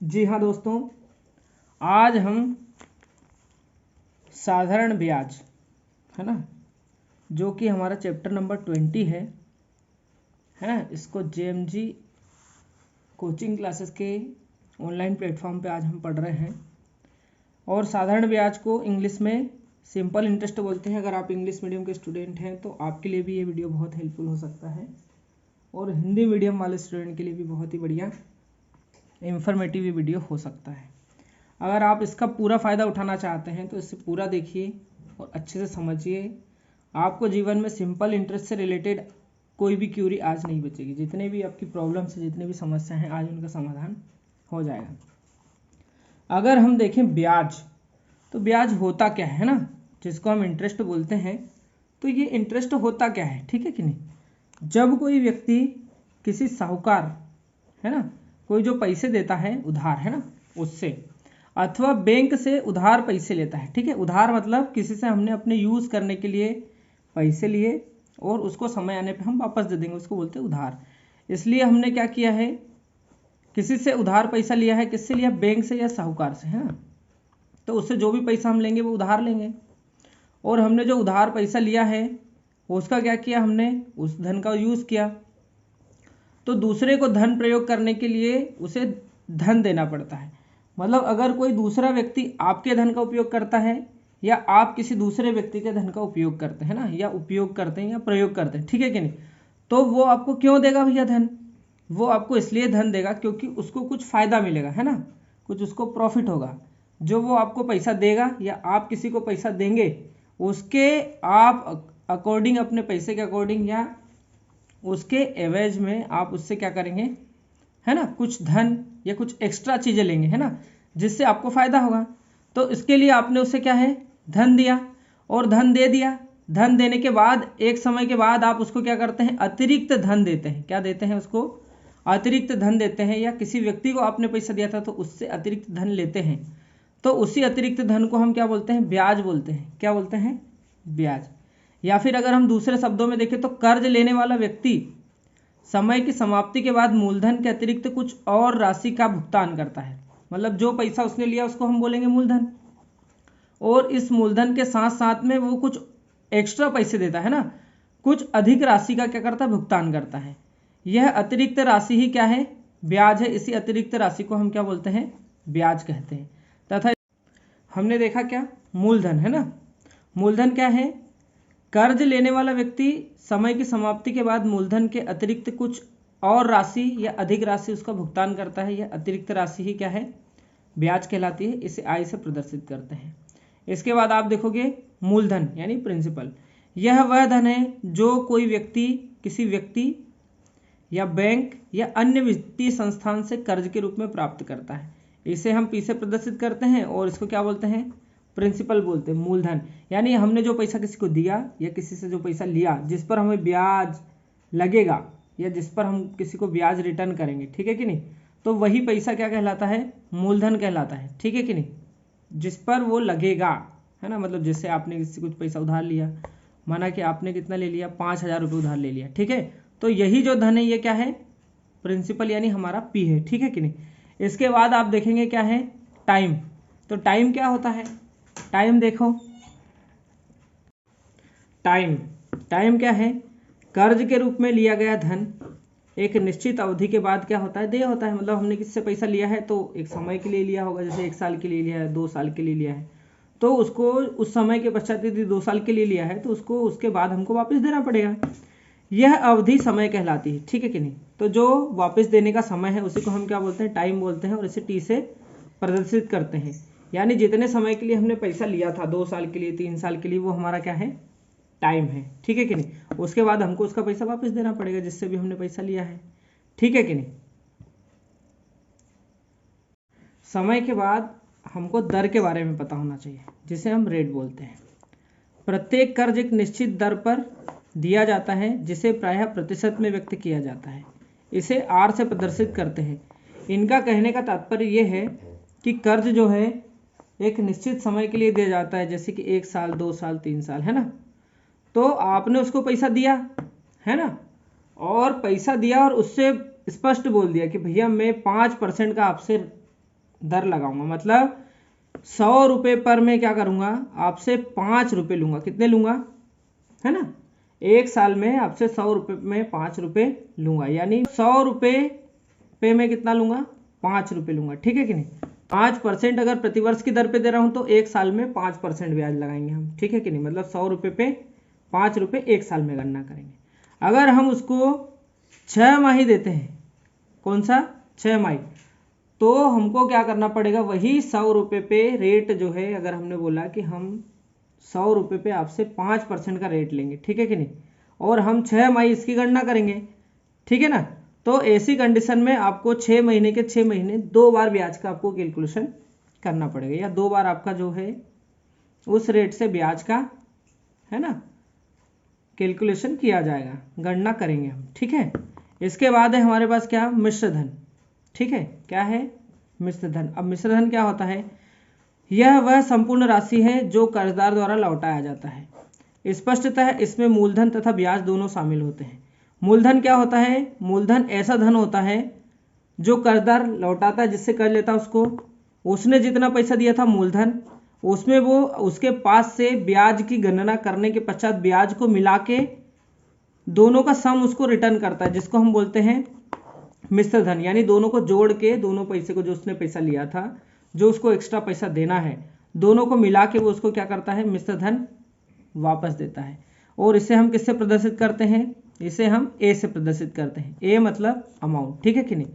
जी हाँ दोस्तों, आज हम साधारण ब्याज है ना, जो कि हमारा चैप्टर नंबर 20 है ना। इसको JMG कोचिंग क्लासेस के ऑनलाइन प्लेटफॉर्म पे आज हम पढ़ रहे हैं। और साधारण ब्याज को इंग्लिश में सिंपल इंटरेस्ट बोलते हैं। अगर आप इंग्लिश मीडियम के स्टूडेंट हैं तो आपके लिए भी ये वीडियो बहुत हेल्पफुल हो सकता है, और हिंदी मीडियम वाले स्टूडेंट के लिए भी बहुत ही बढ़िया इंफॉर्मेटिव वीडियो हो सकता है। अगर आप इसका पूरा फ़ायदा उठाना चाहते हैं तो इसे पूरा देखिए और अच्छे से समझिए। आपको जीवन में सिंपल इंटरेस्ट से रिलेटेड कोई भी क्यूरी आज नहीं बचेगी। जितने भी आपकी प्रॉब्लम्स हैं, जितने भी समस्या हैं, आज उनका समाधान हो जाएगा। अगर हम देखें ब्याज, तो ब्याज होता क्या है ना, जिसको हम इंटरेस्ट बोलते हैं। तो ये इंटरेस्ट होता क्या है, ठीक है कि नहीं। जब कोई व्यक्ति किसी साहूकार है ना, कोई जो पैसे देता है उधार है ना, उससे अथवा बैंक से उधार पैसे लेता है, ठीक है। उधार मतलब किसी से हमने अपने यूज़ करने के लिए पैसे लिए और उसको समय आने पे हम वापस दे देंगे, उसको बोलते हैं उधार। इसलिए हमने क्या किया है, किसी से उधार पैसा लिया है। किससे लिया, बैंक से या साहूकार से, है ना। तो उससे जो भी पैसा हम लेंगे वो उधार लेंगे, और हमने जो उधार पैसा लिया है उसका क्या किया, हमने उस धन का यूज़ किया। तो दूसरे को धन प्रयोग करने के लिए उसे धन देना पड़ता है। मतलब अगर कोई दूसरा व्यक्ति आपके धन का उपयोग करता है, या आप किसी दूसरे व्यक्ति के धन का उपयोग करते हैं ना, या उपयोग करते हैं या प्रयोग करते हैं, ठीक है कि नहीं, तो वो आपको क्यों देगा भैया धन। वो आपको इसलिए धन देगा क्योंकि उसको कुछ फ़ायदा मिलेगा, है ना, कुछ उसको प्रॉफिट होगा। जो वो आपको पैसा देगा या आप किसी को पैसा देंगे, उसके आप अकॉर्डिंग, अपने पैसे के अकॉर्डिंग या उसके एवज में आप उससे क्या करेंगे, है ना, कुछ धन या कुछ एक्स्ट्रा चीज़ें लेंगे, है ना, जिससे आपको फ़ायदा होगा। तो इसके लिए आपने उससे क्या है, धन दिया, और धन दे दिया। धन देने के बाद एक समय के बाद आप उसको क्या करते हैं, अतिरिक्त धन देते हैं। क्या देते हैं, उसको अतिरिक्त धन देते हैं। या किसी व्यक्ति को आपने पैसा दिया था तो उससे अतिरिक्त धन लेते हैं, तो उसी अतिरिक्त धन को हम क्या बोलते हैं, ब्याज बोलते हैं। क्या बोलते हैं, ब्याज। या फिर अगर हम दूसरे शब्दों में देखें तो कर्ज लेने वाला व्यक्ति समय की समाप्ति के बाद मूलधन के अतिरिक्त कुछ और राशि का भुगतान करता है। मतलब जो पैसा उसने लिया उसको हम बोलेंगे मूलधन, और इस मूलधन के साथ साथ में वो कुछ एक्स्ट्रा पैसे देता है ना, कुछ अधिक राशि का क्या करता है, भुगतान करता है। यह अतिरिक्त राशि ही क्या है, ब्याज है। इसी अतिरिक्त राशि को हम क्या बोलते हैं, ब्याज कहते हैं। तथा हमने देखा क्या, मूलधन है ना। मूलधन क्या है, कर्ज लेने वाला व्यक्ति समय की समाप्ति के बाद मूलधन के अतिरिक्त कुछ और राशि या अधिक राशि उसका भुगतान करता है। यह अतिरिक्त राशि ही क्या है, ब्याज कहलाती है। इसे आय से प्रदर्शित करते हैं। इसके बाद आप देखोगे मूलधन यानी प्रिंसिपल। यह वह धन है जो कोई व्यक्ति किसी व्यक्ति या बैंक या अन्य वित्तीय संस्थान से कर्ज के रूप में प्राप्त करता है। इसे हम पी से प्रदर्शित करते हैं, और इसको क्या बोलते हैं, प्रिंसिपल बोलते हैं, मूलधन। यानी हमने जो पैसा किसी को दिया या किसी से जो पैसा लिया, जिस पर हमें ब्याज लगेगा या जिस पर हम किसी को ब्याज रिटर्न करेंगे, ठीक है कि नहीं, तो वही पैसा क्या कहलाता है, मूलधन कहलाता है, ठीक है कि नहीं, जिस पर वो लगेगा, है ना। मतलब जैसे आपने किसी कुछ पैसा उधार लिया, माना कि आपने कितना ले लिया, 5,000 रुपये उधार ले लिया, ठीक है, तो यही जो धन है ये क्या है, प्रिंसिपल यानी हमारा पी है, ठीक है कि नहीं। इसके बाद आप देखेंगे क्या है, टाइम। तो टाइम क्या होता है, टाइम देखो, टाइम टाइम क्या है, कर्ज के रूप में लिया गया धन एक निश्चित अवधि के बाद क्या होता है, देय होता है। मतलब हमने किससे पैसा लिया है तो एक समय के लिए लिया होगा, जैसे 1 साल के लिए लिया है, 2 साल के लिए लिया है, तो उसको उस समय के पश्चात यदि 2 साल के लिए लिया है तो उसको उसके बाद हमको वापस देना पड़ेगा। यह अवधि समय कहलाती है, ठीक है कि नहीं। तो जो वापस देने का समय है उसी को हम क्या बोलते हैं, टाइम बोलते हैं, और इसे टी से प्रदर्शित करते हैं। यानी जितने समय के लिए हमने पैसा लिया था, 2 साल के लिए, 3 साल के लिए, वो हमारा क्या है, टाइम है, ठीक है कि नहीं। उसके बाद हमको उसका पैसा वापस देना पड़ेगा जिससे भी हमने पैसा लिया है, ठीक है कि नहीं। समय के बाद हमको दर के बारे में पता होना चाहिए, जिसे हम रेट बोलते हैं। प्रत्येक कर्ज एक निश्चित दर पर दिया जाता है, जिसे प्रायः प्रतिशत में व्यक्त किया जाता है। इसे आर से प्रदर्शित करते हैं। इनका कहने का तात्पर्य यह है कि कर्ज जो है एक निश्चित समय के लिए दिया जाता है, जैसे कि 1 साल, 2 साल, 3 साल, है ना। तो आपने उसको पैसा दिया, है ना, और पैसा दिया और उससे स्पष्ट बोल दिया कि भैया मैं 5% का आपसे दर लगाऊंगा, मतलब 100 रुपये पर मैं क्या करूंगा, आपसे 5 रुपये लूंगा। कितने लूंगा, है ना, 1 साल में आपसे 100 रुपये में 5 रुपये लूंगा, यानी 100 रुपये पे मैं कितना लूंगा, 5 रुपये लूंगा। ठीक है कि नहीं। 5% अगर प्रतिवर्ष की दर पे दे रहा हूं तो 1 साल में 5% ब्याज लगाएंगे हम। ठीक है कि नहीं, मतलब 100 रुपये पे 5 रुपये 1 साल में गणना करेंगे। अगर हम उसको 6 माही देते हैं, कौन सा, 6 माही, तो हमको क्या करना पड़ेगा, वही 100 रुपये पे रेट जो है, अगर हमने बोला कि हम 100 रुपये पे आपसे 5% का रेट लेंगे, ठीक है कि नहीं, और हम 6 माही इसकी गणना करेंगे, ठीक है ना, तो ऐसी कंडीशन में आपको 6 महीने के 6 महीने 2 बार ब्याज का आपको कैलकुलेशन करना पड़ेगा, या 2 बार आपका जो है उस रेट से ब्याज का, है ना, कैलकुलेशन किया जाएगा, गणना करेंगे हम। ठीक है। इसके बाद है हमारे पास क्या, मिश्र धन। ठीक है, क्या है, मिश्र धन। अब मिश्र धन क्या होता है, यह वह संपूर्ण राशि है जो कर्जदार द्वारा लौटाया जाता है। स्पष्टतः इसमें मूलधन तथा ब्याज दोनों शामिल होते हैं। मूलधन क्या होता है, मूलधन ऐसा धन होता है जो कर्जदार लौटाता है, जिससे कर्ज लेता है उसको, उसने जितना पैसा दिया था मूलधन, उसमें वो उसके पास से ब्याज की गणना करने के पश्चात ब्याज को मिला के दोनों का सम उसको रिटर्न करता है, जिसको हम बोलते हैं मिश्र धन। यानी दोनों को जोड़ के, दोनों पैसे को, जो उसने पैसा लिया था, जो उसको एक्स्ट्रा पैसा देना है, दोनों को मिला के वो उसको क्या करता है, मिश्र धन वापस देता है। और इसे हम किससे प्रदर्शित करते हैं, इसे हम ए से प्रदर्शित करते हैं। ए मतलब अमाउंट। ठीक है कि नहीं।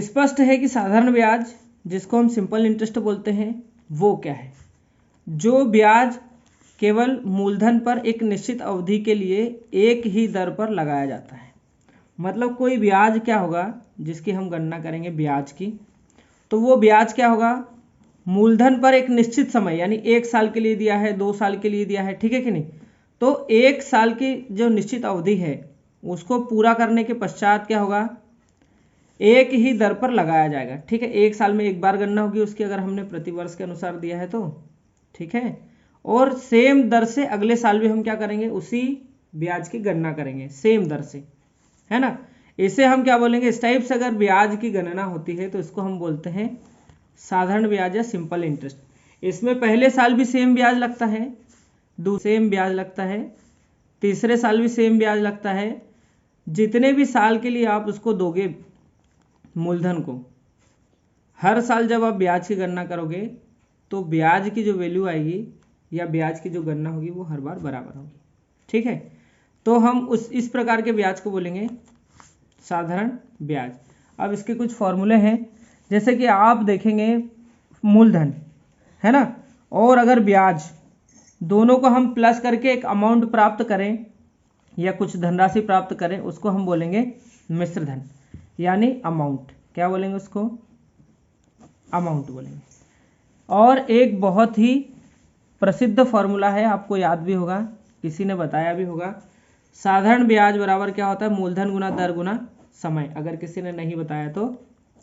स्पष्ट है कि साधारण ब्याज, जिसको हम सिंपल इंटरेस्ट बोलते हैं, वो क्या है, जो ब्याज केवल मूलधन पर एक निश्चित अवधि के लिए एक ही दर पर लगाया जाता है। मतलब कोई ब्याज क्या होगा, जिसकी हम गणना करेंगे ब्याज की, तो वो ब्याज क्या होगा, मूलधन पर एक निश्चित समय, यानी 1 साल के लिए दिया है, 2 साल के लिए दिया है, ठीक है कि नहीं, तो 1 साल की जो निश्चित अवधि है उसको पूरा करने के पश्चात क्या होगा, एक ही दर पर लगाया जाएगा। ठीक है, 1 साल में एक बार गणना होगी उसकी, अगर हमने प्रतिवर्ष के अनुसार दिया है तो, ठीक है, और सेम दर से अगले साल भी हम क्या करेंगे, उसी ब्याज की गणना करेंगे सेम दर से, है ना। इसे हम क्या बोलेंगे, इस टाइप से अगर ब्याज की गणना होती है तो इसको हम बोलते हैं साधारण ब्याज या सिंपल इंटरेस्ट। इसमें पहले साल भी सेम ब्याज लगता है, सेम ब्याज लगता है, तीसरे साल भी सेम ब्याज लगता है। जितने भी साल के लिए आप उसको दोगे मूलधन को, हर साल जब आप ब्याज की गणना करोगे तो ब्याज की जो वैल्यू आएगी या ब्याज की जो गणना होगी वो हर बार बराबर होगी। ठीक है, तो हम इस प्रकार के ब्याज को बोलेंगे साधारण ब्याज। अब इसके कुछ फॉर्मूले हैं, जैसे कि आप देखेंगे मूलधन, है ना, और अगर ब्याज दोनों को हम प्लस करके एक अमाउंट प्राप्त करें या कुछ धनराशि प्राप्त करें, उसको हम बोलेंगे मिश्र धन, यानी अमाउंट। क्या बोलेंगे उसको, अमाउंट बोलेंगे। और एक बहुत ही प्रसिद्ध फॉर्मूला है, आपको याद भी होगा, किसी ने बताया भी होगा, साधारण ब्याज बराबर क्या होता है, मूलधन गुना दर गुना समय। अगर किसी ने नहीं बताया तो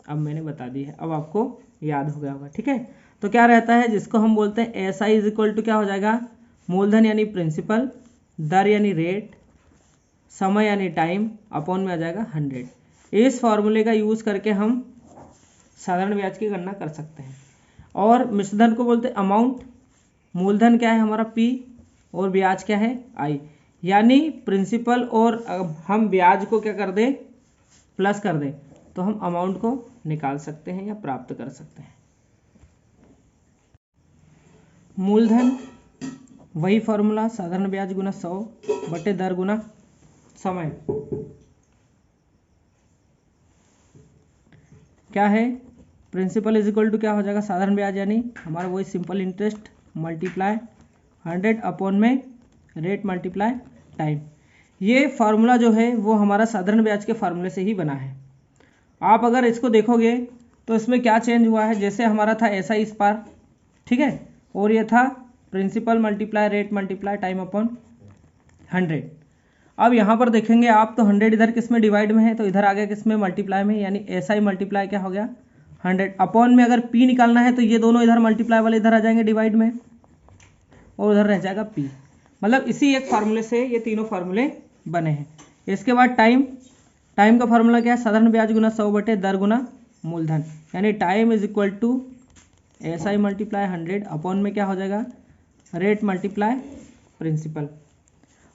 अब मैंने बता दी है, अब आपको याद हो गया होगा। ठीक है, तो क्या रहता है, जिसको हम बोलते हैं S I is equal to क्या हो जाएगा, मूलधन यानी प्रिंसिपल, दर यानी रेट, समय यानी टाइम, अपॉन में आ जाएगा 100। इस फॉर्मूले का यूज़ करके हम साधारण ब्याज की गणना कर सकते हैं। और मिश्रधन को बोलते हैं अमाउंट, मूलधन क्या है हमारा P और ब्याज क्या है I, यानी प्रिंसिपल और हम ब्याज को क्या कर दें, प्लस कर दें, तो हम अमाउंट को निकाल सकते हैं या प्राप्त कर सकते हैं। मूलधन वही फॉर्मूला, साधारण ब्याज गुना 100 बटे दर गुना समय, क्या है, प्रिंसिपल इज इक्वल टू क्या हो जाएगा, साधारण ब्याज यानी हमारा वही सिंपल इंटरेस्ट मल्टीप्लाई 100 अपॉन में रेट मल्टीप्लाई टाइम। ये फार्मूला जो है वो हमारा साधारण ब्याज के फार्मूले से ही बना है। आप अगर इसको देखोगे तो इसमें क्या चेंज हुआ है, जैसे हमारा था ऐसा इस पार, ठीक है, और ये था principal multiply rate multiply time upon 100। अब यहाँ पर देखेंगे आप तो 100 इधर किस में डिवाइड में है, तो इधर आ गया किस में, मल्टीप्लाई में, यानी ऐसा ही मल्टीप्लाई क्या हो गया 100 अपॉन में। अगर P निकालना है तो ये दोनों इधर मल्टीप्लाई वाले इधर आ जाएंगे डिवाइड में, और उधर रह जाएगा P। मतलब इसी एक फार्मूले से ये तीनों फार्मूले बने हैं। इसके बाद टाइम का फार्मूला क्या है, साधारण ब्याज गुना 100 बटे दर गुना मूलधन, यानी time is equal to SI multiply 100 upon में क्या हो जाएगा, रेट मल्टीप्लाई प्रिंसिपल।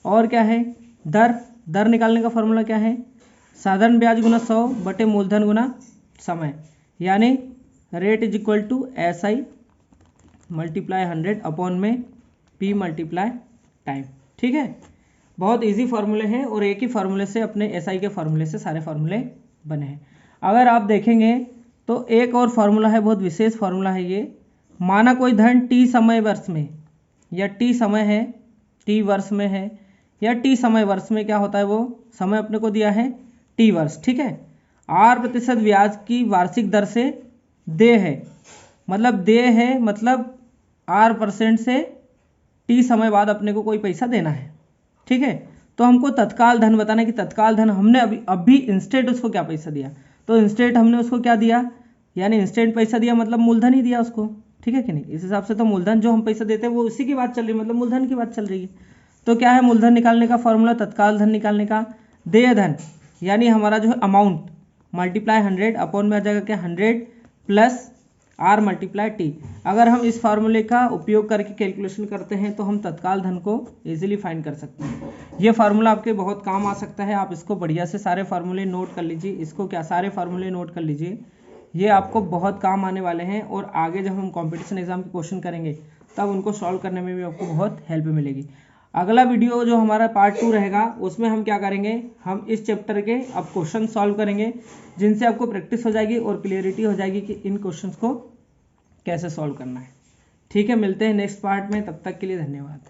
और क्या है, दर निकालने का फॉर्मूला क्या है, साधारण ब्याज गुना 100 बटे मूलधन गुना समय, यानी rate is equal to SI multiply 100 upon में P मल्टीप्लाई टाइम। ठीक है, बहुत इजी फार्मूले हैं और एक ही फार्मूले से अपने SI के फार्मूले से सारे फार्मूले बने हैं। अगर आप देखेंगे तो एक और फार्मूला है, बहुत विशेष फार्मूला है ये। माना कोई धन T समय वर्ष में, या T समय है, T वर्ष में है, या T समय वर्ष में, क्या होता है वो समय अपने को दिया है T वर्ष। ठीक है, 8% ब्याज की वार्षिक दर से देय है, मतलब देय है मतलब 8% से T समय बाद अपने को कोई पैसा देना है। ठीक है, तो हमको तत्काल धन बताना है कि तत्काल धन हमने अभी इंस्टेंट उसको क्या पैसा दिया, तो इंस्टेंट हमने उसको क्या दिया, यानी इंस्टेंट पैसा दिया मतलब मूलधन ही दिया उसको। ठीक है कि नहीं, इस हिसाब से तो मूलधन जो हम पैसा देते हैं वो उसी की बात चल रही है, मतलब मूलधन की बात चल रही है। तो क्या है मूलधन निकालने का फॉर्मूला, तत्काल धन निकालने का, देय धन यानी हमारा जो है अमाउंट मल्टीप्लाई 100 अपॉन में आ जाएगा क्या 100 प्लस R मल्टीप्लाई T। अगर हम इस फार्मूले का उपयोग करके कैलकुलेशन करते हैं तो हम तत्काल धन को इजीली फाइंड कर सकते हैं। ये फार्मूला आपके बहुत काम आ सकता है, आप इसको बढ़िया से सारे फार्मूले नोट कर लीजिए, इसको क्या सारे फार्मूले नोट कर लीजिए, ये आपको बहुत काम आने वाले हैं। और आगे जब हम कॉम्पिटिशन एग्जाम के क्वेश्चन करेंगे तब उनको सॉल्व करने में भी आपको बहुत हेल्प मिलेगी। अगला वीडियो जो हमारा पार्ट 2 रहेगा उसमें हम क्या करेंगे, हम इस चैप्टर के अब क्वेश्चन सॉल्व करेंगे जिनसे आपको प्रैक्टिस हो जाएगी और क्लियरिटी हो जाएगी कि इन क्वेश्चंस को कैसे सॉल्व करना है। ठीक है, मिलते हैं नेक्स्ट पार्ट में, तब तक के लिए धन्यवाद।